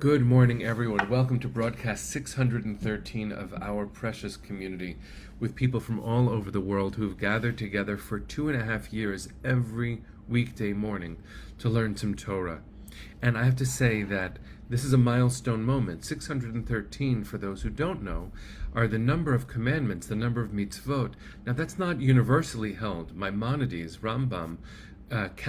Good morning, everyone. Welcome to broadcast 613 of our precious community with people from all over the world who've gathered together for 2.5 years every weekday morning to learn some Torah. And I have to say that this is a milestone moment. 613, for those who don't know, are the number of commandments, the number of mitzvot. Now, that's not universally held. Maimonides, Rambam,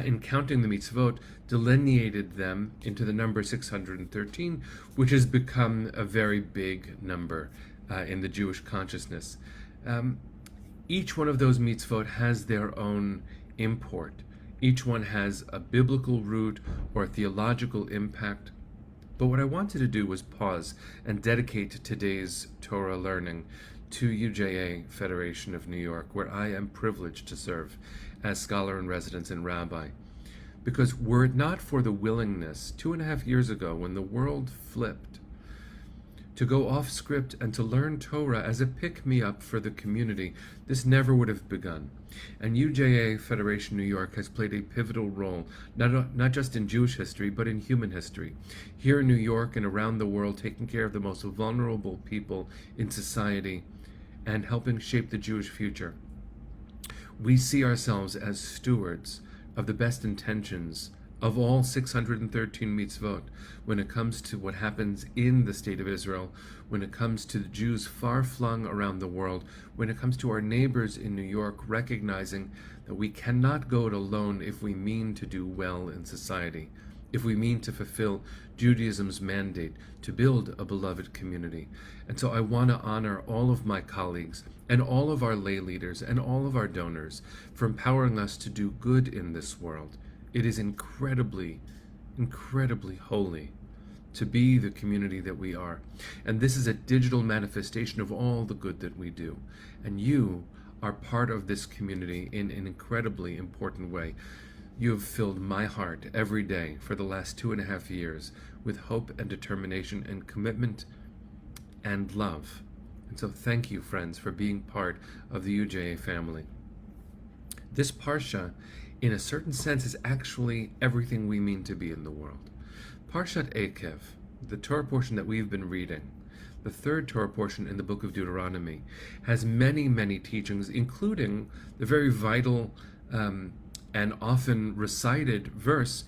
in counting the mitzvot, delineated them into the number 613, which has become a very big number in the Jewish consciousness. Each one of those mitzvot has their own import. Each one has a biblical root or a theological impact. But what I wanted to do was pause and dedicate today's Torah learning to UJA Federation of New York, where I am privileged to serve as scholar in residence and rabbi. Because were it not for the willingness 2.5 years ago when the world flipped to go off script and to learn Torah as a pick-me-up for the community, this never would have begun. And UJA Federation New York has played a pivotal role, not just in Jewish history, but in human history. Here in New York and around the world, taking care of the most vulnerable people in society and helping shape the Jewish future. We see ourselves as stewards of the best intentions of all 613 mitzvot when it comes to what happens in the state of Israel, when it comes to the Jews far-flung around the world, when it comes to our neighbors in New York, recognizing that we cannot go it alone if we mean to do well in society, if we mean to fulfill Judaism's mandate to build a beloved community. And so I want to honor all of my colleagues and all of our lay leaders and all of our donors for empowering us to do good in this world. It is incredibly, incredibly holy to be the community that we are. And this is a digital manifestation of all the good that we do. And you are part of this community in an incredibly important way. You have filled my heart every day for the last 2.5 years with hope and determination and commitment and love. And so thank you, friends, for being part of the UJA family. This Parsha, in a certain sense, is actually everything we mean to be in the world. Parshat Ekev, the Torah portion that we've been reading, the third Torah portion in the book of Deuteronomy, has many, many teachings, including the very vital and often recited verse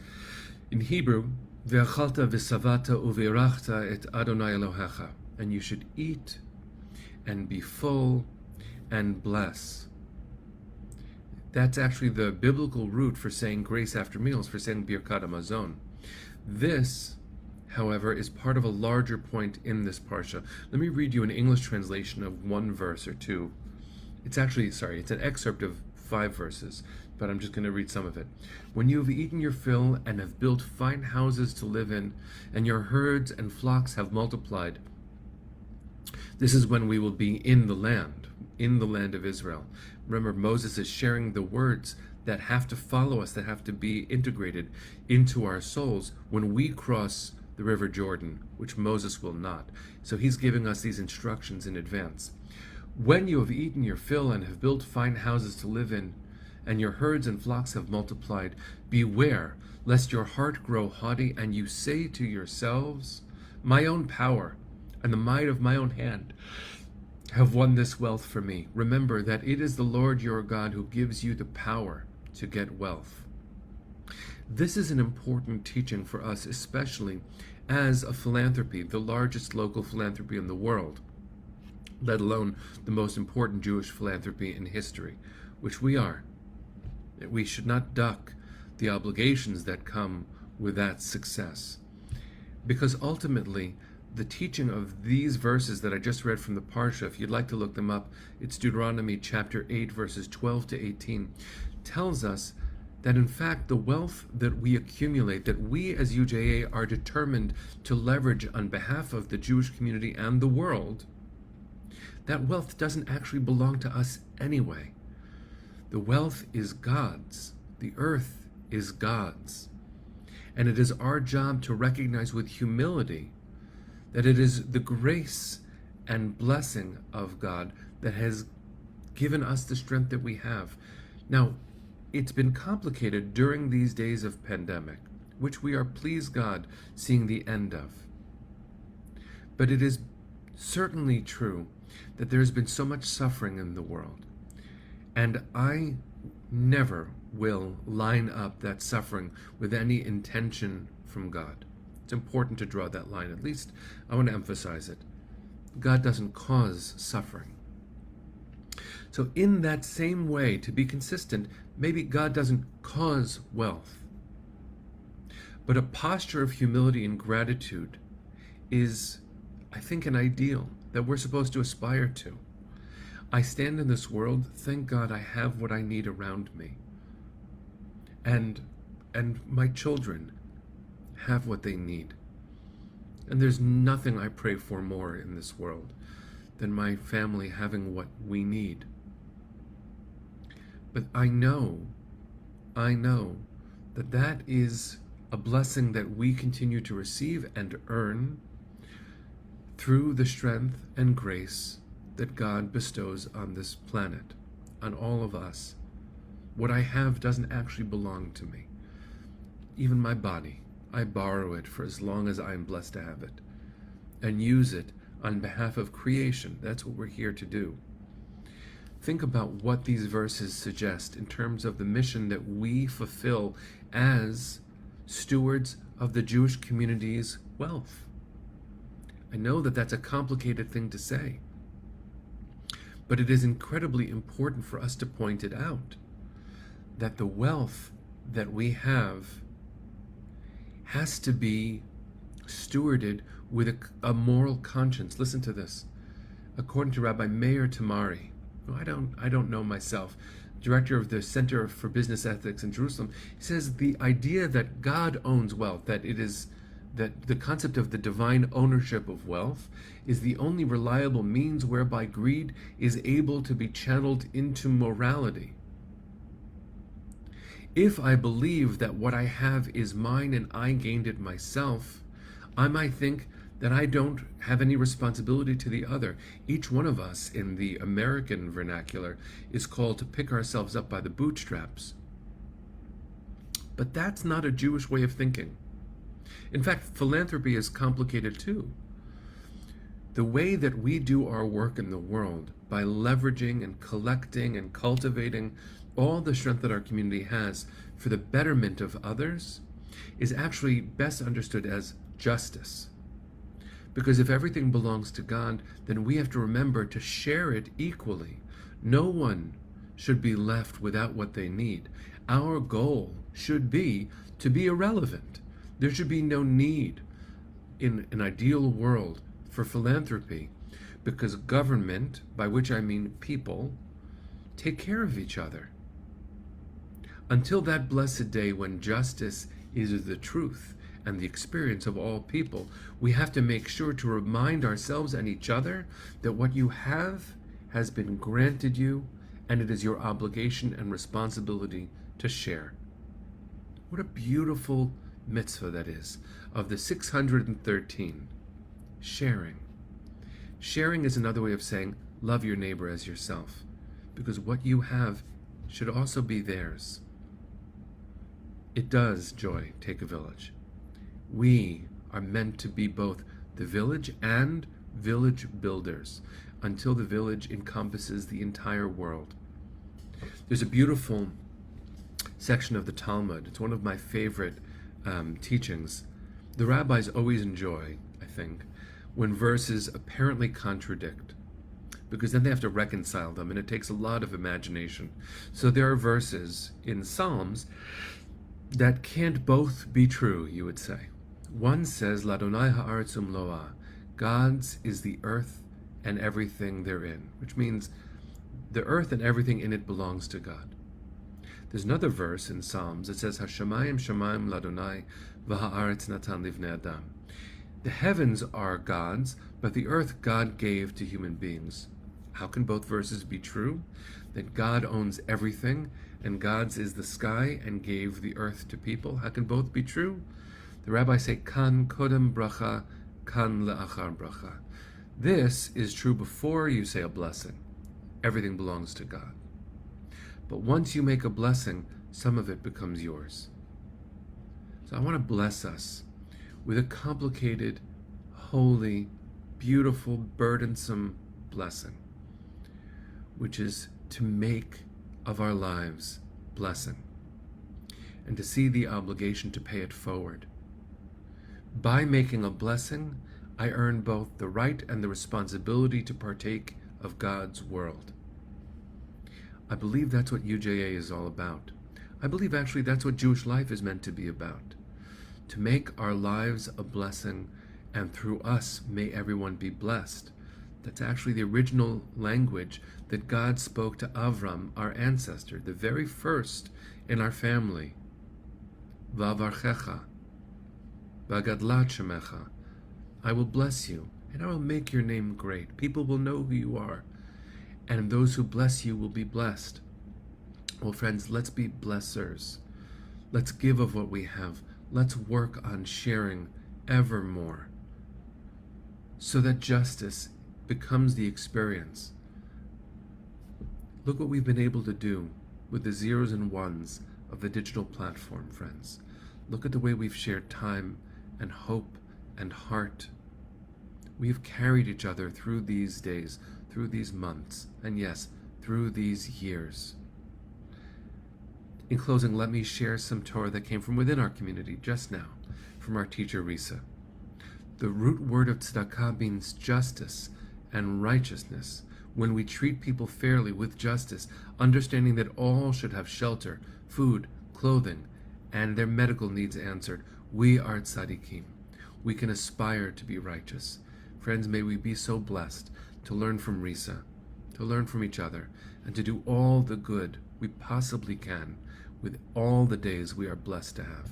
in Hebrew, Ve'achalta v'savata uve'irachta et Adonai Elohecha, and you should eat and be full and bless. That's actually the biblical root for saying grace after meals, for saying Birkat HaMazon. This, however, is part of a larger point in this Parsha. Let me read you an English translation of one verse or two. It's an excerpt of 5 verses, but I'm just going to read some of it. When you have eaten your fill and have built fine houses to live in, and your herds and flocks have multiplied, this is when we will be in the land of Israel. Remember, Moses is sharing the words that have to follow us, that have to be integrated into our souls when we cross the river Jordan, which Moses will not. So he's giving us these instructions in advance. When you have eaten your fill and have built fine houses to live in, and your herds and flocks have multiplied, beware lest your heart grow haughty, and you say to yourselves, my own power and the might of my own hand have won this wealth for me. Remember that it is the Lord your God who gives you the power to get wealth. This is an important teaching for us, especially as a philanthropy, the largest local philanthropy in the world, let alone the most important Jewish philanthropy in history, which we are. We should not duck the obligations that come with that success. Because ultimately, the teaching of these verses that I just read from the Parsha, if you'd like to look them up, it's Deuteronomy chapter 8, verses 12 to 18, tells us that in fact the wealth that we accumulate, that we as UJA are determined to leverage on behalf of the Jewish community and the world, that wealth doesn't actually belong to us anyway. The wealth is God's. The earth is God's. And it is our job to recognize with humility that it is the grace and blessing of God that has given us the strength that we have. Now, it's been complicated during these days of pandemic, which we are, please God, seeing the end of. But it is certainly true that there has been so much suffering in the world. And I never will line up that suffering with any intention from God. It's important to draw that line. At least I want to emphasize it. God doesn't cause suffering. So in that same way, to be consistent, maybe God doesn't cause wealth. But a posture of humility and gratitude is, I think, an ideal that we're supposed to aspire to. I stand in this world, thank God I have what I need around me. And my children have what they need. And there's nothing I pray for more in this world than my family having what we need. But I know that that is a blessing that we continue to receive and earn through the strength and grace that God bestows on this planet, on all of us. What I have doesn't actually belong to me. Even my body, I borrow it for as long as I'm blessed to have it, and use it on behalf of creation. That's what we're here to do. Think about what these verses suggest in terms of the mission that we fulfill as stewards of the Jewish community's wealth. I know that that's a complicated thing to say, but it is incredibly important for us to point it out, that the wealth that we have has to be stewarded with a moral conscience. Listen to this. According to Rabbi Meir Tamari, who I don't know myself, director of the Center for Business Ethics in Jerusalem, he says the idea that God owns wealth, that the concept of the divine ownership of wealth is the only reliable means whereby greed is able to be channeled into morality. If I believe that what I have is mine and I gained it myself, I might think that I don't have any responsibility to the other. Each one of us in the American vernacular is called to pick ourselves up by the bootstraps. But that's not a Jewish way of thinking. In fact, philanthropy is complicated too. The way that we do our work in the world, by leveraging and collecting and cultivating all the strength that our community has for the betterment of others, is actually best understood as justice. Because if everything belongs to God, then we have to remember to share it equally. No one should be left without what they need. Our goal should be to be irrelevant. There should be no need in an ideal world for philanthropy, because government, by which I mean people, take care of each other. Until that blessed day when justice is the truth and the experience of all people, we have to make sure to remind ourselves and each other that what you have has been granted you, and it is your obligation and responsibility to share. What a beautiful mitzvah that is, of the 613. Sharing. Sharing is another way of saying, love your neighbor as yourself, because what you have should also be theirs. It does, Joy, take a village. We are meant to be both the village and village builders until the village encompasses the entire world. There's a beautiful section of the Talmud. It's one of my favorite teachings. The rabbis always enjoy, I think, when verses apparently contradict, because then they have to reconcile them, and it takes a lot of imagination. So there are verses in Psalms that can't both be true, you would say. One says, Ladonai ha'aretz umloa, God's is the earth and everything therein, which means the earth and everything in it belongs to God. There's another verse in Psalms that says, Hashamayim shamayim ladonai v'ha'aretz natan livnei adam. The heavens are God's, but the earth God gave to human beings. How can both verses be true? That God owns everything, and God's is the sky and gave the earth to people. How can both be true? The rabbis say, Kan kodem bracha, kan le'achar bracha. This is true before you say a blessing. Everything belongs to God. But once you make a blessing, some of it becomes yours. So I want to bless us with a complicated, holy beautiful, burdensome blessing, which is to make of our lives blessing and to see the obligation to pay it forward. By making a blessing, I earn both the right and the responsibility to partake of God's world. I believe that's what UJA is all about. I believe actually that's what Jewish life is meant to be about. To make our lives a blessing, and through us may everyone be blessed. That's actually the original language that God spoke to Avram, our ancestor, the very first in our family. V'avarchecha, v'gadlat shemecha. I will bless you, and I will make your name great. People will know who you are, and those who bless you will be blessed. Well, friends, let's be blessers. Let's give of what we have. Let's work on sharing ever more, so that justice becomes the experience. Look what we've been able to do with the zeros and ones of the digital platform, friends. Look at the way we've shared time and hope and heart. We've carried each other through these days, through these months, and yes, through these years. In closing, let me share some Torah that came from within our community just now, from our teacher Risa. The root word of tzedakah means justice and righteousness. When we treat people fairly with justice, understanding that all should have shelter, food, clothing, and their medical needs answered, we are tzaddikim. We can aspire to be righteous. Friends, may we be so blessed to learn from Risa, to learn from each other, and to do all the good we possibly can with all the days we are blessed to have.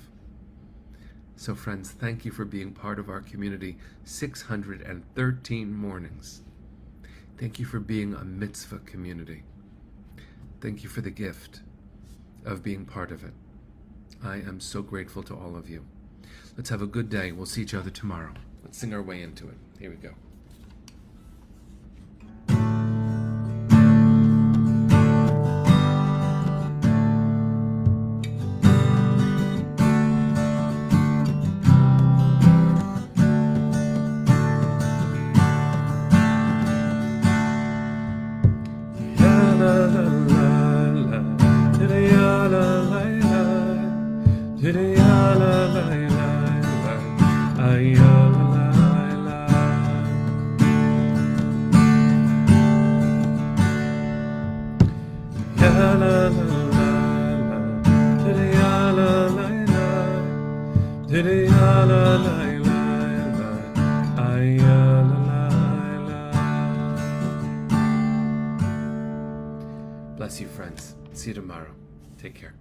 So friends, thank you for being part of our community 613 mornings. Thank you for being a mitzvah community. Thank you for the gift of being part of it. I am so grateful to all of you. Let's have a good day. We'll see each other tomorrow. Let's sing our way into it. Here we go. Bless you, friends. See you tomorrow. Take care.